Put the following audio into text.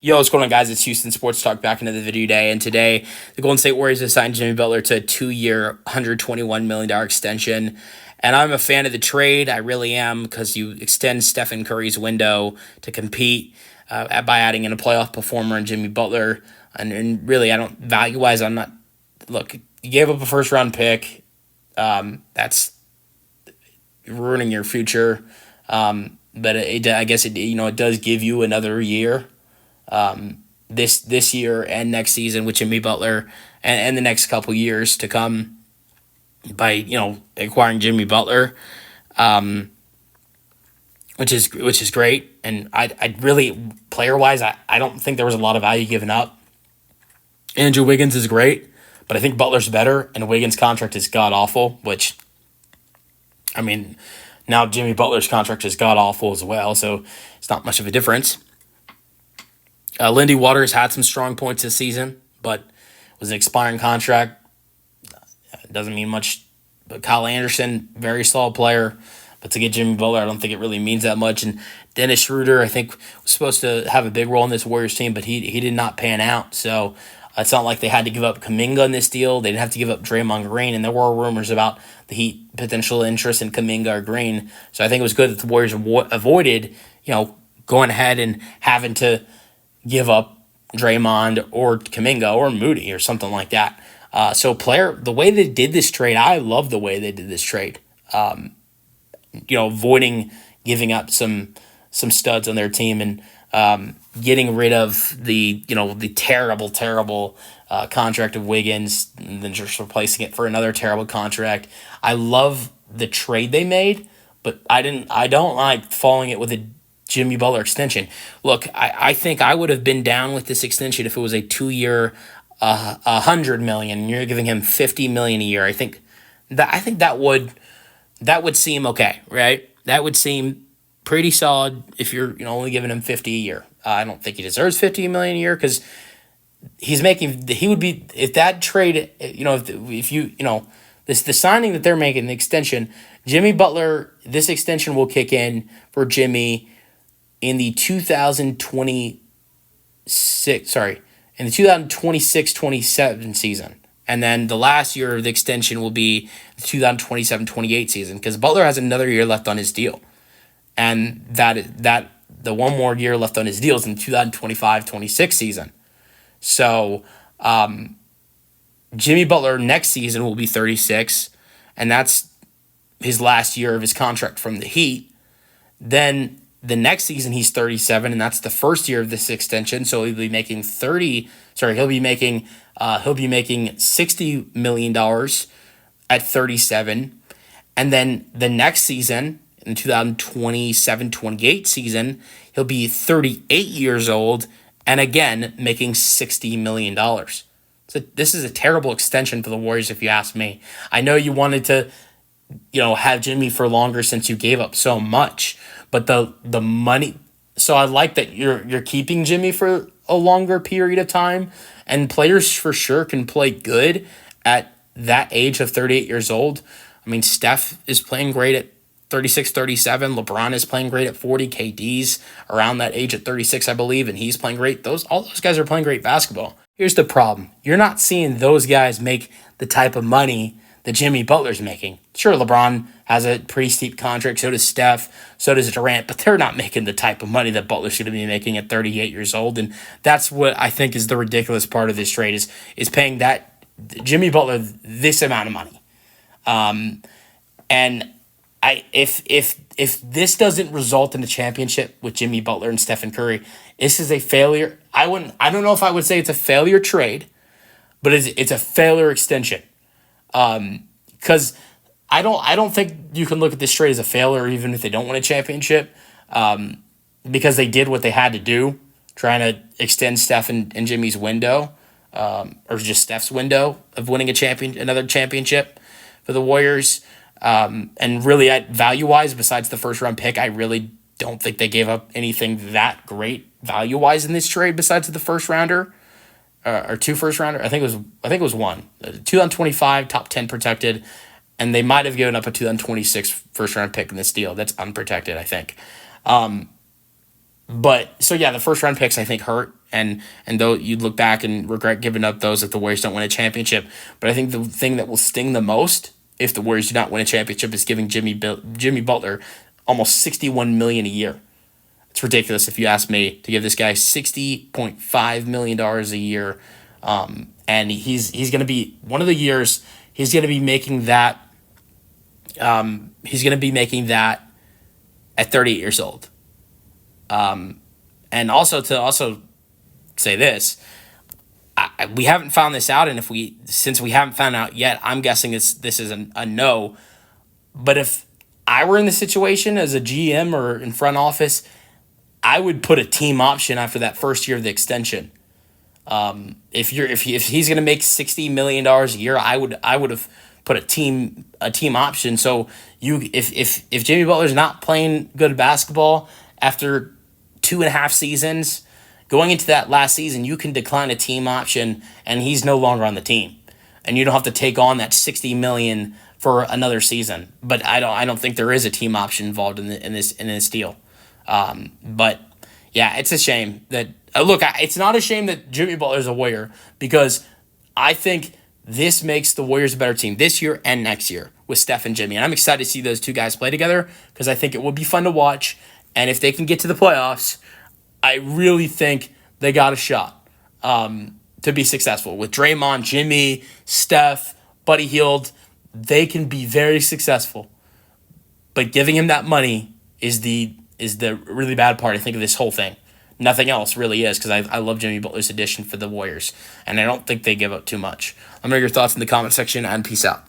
Yo, what's going on, guys? It's Houston Sports Talk back into the video day. And today, the Golden State Warriors have signed Jimmy Butler to a 2-year, $121 million extension. And I'm a fan of the trade. I really am, because you extend Stephen Curry's window to compete by adding in a playoff performer in Jimmy Butler. And really, I don't, value-wise, I'm not, look, you gave up a first-round pick. That's ruining your future. But I guess it does give you another year. This year and next season with Jimmy Butler, and the next couple years to come by acquiring Jimmy Butler, which is great. And I really, player wise, I don't think there was a lot of value given up. Andrew Wiggins is great, but I think Butler's better, and Wiggins' contract is god awful. Which, I mean, now Jimmy Butler's contract is god awful as well, so it's not much of a difference. Lindy Waters had some strong points this season, but was an expiring contract. Doesn't mean much. But Kyle Anderson, very solid player. But to get Jimmy Butler, I don't think it really means that much. And Dennis Schroeder, I think, was supposed to have a big role in this Warriors team, but he did not pan out. So it's not like they had to give up Kuminga in this deal. They didn't have to give up Draymond Green. And there were rumors about the Heat potential interest in Kuminga or Green. So I think it was good that the Warriors avoided, going ahead and having to give up Draymond or Kuminga or Moody or something like that. The way they did this trade, I love the way they did this trade. Avoiding giving up some studs on their team, and getting rid of the terrible contract of Wiggins, and then just replacing it for another terrible contract. I love the trade they made, but I don't like following it with a Jimmy Butler extension. Look, I think I would have been down with this extension if it was a 2-year, $100 million, and you're giving him $50 million a year. I think that would seem okay, right? That would seem pretty solid if you're only giving him 50 a year. I don't think he deserves $50 million a year, because he would be, if that trade, the signing that they're making, the extension, Jimmy Butler, this extension will kick in for Jimmy in the 2026-27 season. And then the last year of the extension will be the 2027-28 season, because Butler has another year left on his deal. And that the one more year left on his deal is in the 2025-26 season. So Jimmy Butler next season will be 36, and that's his last year of his contract from the Heat. Then the next season he's 37, and that's the first year of this extension. So he'll be making $60 million at 37. And then the next season, in the 2027-28 season, he'll be 38 years old, and again making $60 million. So this is a terrible extension for the Warriors, if you ask me. I know you wanted to have Jimmy for longer since you gave up so much, but the money. So I like that you're keeping Jimmy for a longer period of time, and players for sure can play good at that age of 38 years old. I mean, Steph is playing great at 36, 37. LeBron is playing great at 40. KD's around that age at 36, I believe, and he's playing great. All those guys are playing great basketball. Here's the problem. You're not seeing those guys make the type of money that Jimmy Butler's making. Sure, LeBron has a pretty steep contract, so does Steph, so does Durant, but they're not making the type of money that Butler's going to be making at 38 years old, and that's what I think is the ridiculous part of this trade, is paying that Jimmy Butler this amount of money. And if this doesn't result in a championship with Jimmy Butler and Stephen Curry, this is a failure. I don't know if I would say it's a failure trade, but it's a failure extension. Because I don't think you can look at this trade as a failure, even if they don't win a championship, because they did what they had to do, trying to extend Steph and Jimmy's window, or just Steph's window of winning another championship for the Warriors. And really, value-wise, besides the first-round pick, I really don't think they gave up anything that great value-wise in this trade besides the first-rounder. Or two first-rounder. I think it was one. 2025 top 10 protected, and they might have given up a 2026 first-round pick in this deal. That's unprotected, I think. But so yeah, the first-round picks I think hurt and though you'd look back and regret giving up those if the Warriors don't win a championship. But I think the thing that will sting the most if the Warriors do not win a championship is giving Jimmy Butler almost $61 million a year. It's ridiculous if you ask me to give this guy $60.5 million a year, and he's going to be one of the years he's going to be making that. He's going to be making that at 38 years old. And also to say this, we haven't found this out, and since we haven't found out yet, I'm guessing this is a no. But if I were in the situation as a GM or in front office, I would put a team option after that first year of the extension. If he's going to make $60 million a year, I would have put a team option. So if Jimmy Butler's not playing good basketball after 2.5 seasons, going into that last season, you can decline a team option, and he's no longer on the team, and you don't have to take on that $60 million for another season. But I don't think there is a team option involved in this deal. But yeah, it's a shame that look. It's not a shame that Jimmy Butler's a Warrior, because I think this makes the Warriors a better team this year and next year with Steph and Jimmy, and I'm excited to see those two guys play together because I think it will be fun to watch. And if they can get to the playoffs, I really think they got a shot to be successful with Draymond, Jimmy, Steph, Buddy Hield. They can be very successful, but giving him that money is the really bad part, I think, of this whole thing. Nothing else really is, because I love Jimmy Butler's addition for the Warriors, and I don't think they give up too much. Let me know your thoughts in the comment section, and peace out.